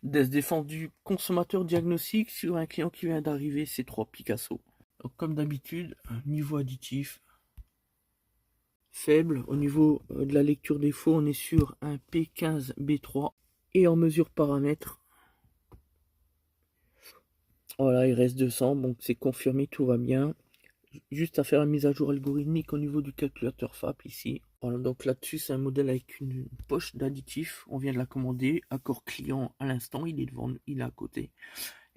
Des défense du consommateur diagnostic sur un client qui vient d'arriver, c'est 3 Picasso. Donc, comme d'habitude, un niveau additif faible. Au niveau de la lecture des faux, on est sur un P15B3. Et en mesure paramètres, voilà, il reste 200, donc c'est confirmé, tout va bien. Juste à faire la mise à jour algorithmique au niveau du calculateur FAP ici. Voilà, donc là-dessus, c'est un modèle avec une poche d'additif. On vient de la commander. Accord client à l'instant, il est devant nous, il est à côté.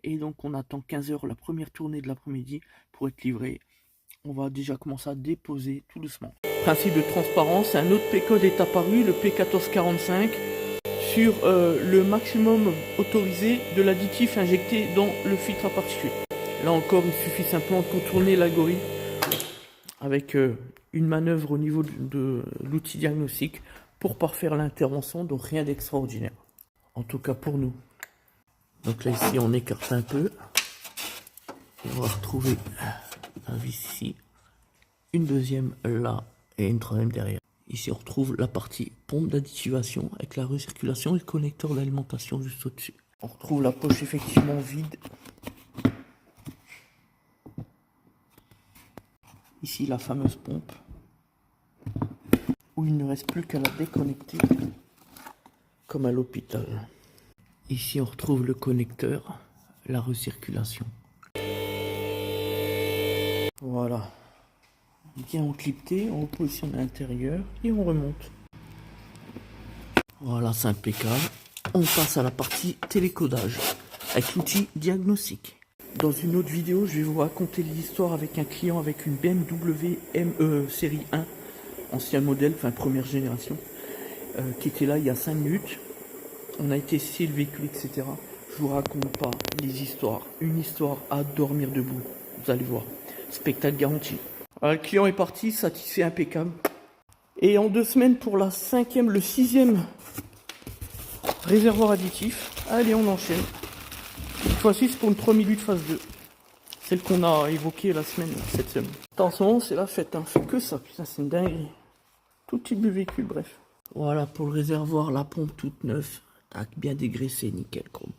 Et donc, on attend 15 h la première tournée de l'après-midi pour être livré. On va déjà commencer à déposer tout doucement. Principe de transparence, un autre P-code est apparu, le P1445, sur le maximum autorisé de l'additif injecté dans le filtre à particules. Là encore, il suffit simplement de contourner l'algorithme avec une manœuvre au niveau de l'outil diagnostic pour parfaire l'intervention, donc rien d'extraordinaire. En tout cas pour nous. Donc là ici on écarte un peu. Et on va retrouver un vis ici, une deuxième là et une troisième derrière. Ici on retrouve la partie pompe d'additivation avec la recirculation et le connecteur d'alimentation juste au-dessus. On retrouve la poche effectivement vide. Ici la fameuse pompe où il ne reste plus qu'à la déconnecter comme à l'hôpital. Ici on retrouve le connecteur, la recirculation. Voilà. Bien encrypté, on positionne à l'intérieur et on remonte. Voilà, c'est impeccable. On passe à la partie télécodage avec l'outil diagnostic. Dans une autre vidéo, je vais vous raconter l'histoire avec un client avec une BMW ME série 1, ancien modèle, enfin première génération, qui était là il y a 5 minutes. On a été essayer le véhicule, etc. Je vous raconte pas les histoires. Une histoire à dormir debout. Vous allez voir. Spectacle garanti. Alors, le client est parti, satisfait, impeccable. Et en 2 semaines pour la 5e, le 6e réservoir additif. Allez, on enchaîne. Cette fois-ci, c'est pour une 3008 phase 2. Celle qu'on a évoquée cette semaine. En ce moment, c'est la fête, hein. Fait que ça, putain, c'est une dinguerie. Tout type de véhicule, bref. Voilà pour le réservoir, la pompe toute neuve. Tac, bien dégraissé, nickel chrome.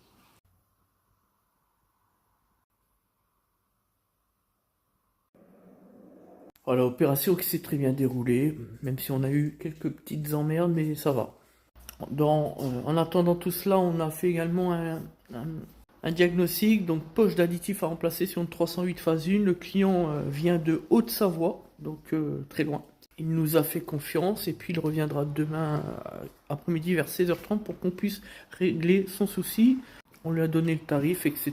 Voilà, opération qui s'est très bien déroulée, même si on a eu quelques petites emmerdes, mais ça va. En attendant tout cela, on a fait également un diagnostic, donc poche d'additif à remplacer sur une 308 phase 1. Le client vient de Haute-Savoie, donc très loin. Il nous a fait confiance et puis il reviendra demain après-midi vers 16 h 30 pour qu'on puisse régler son souci. On lui a donné le tarif, etc.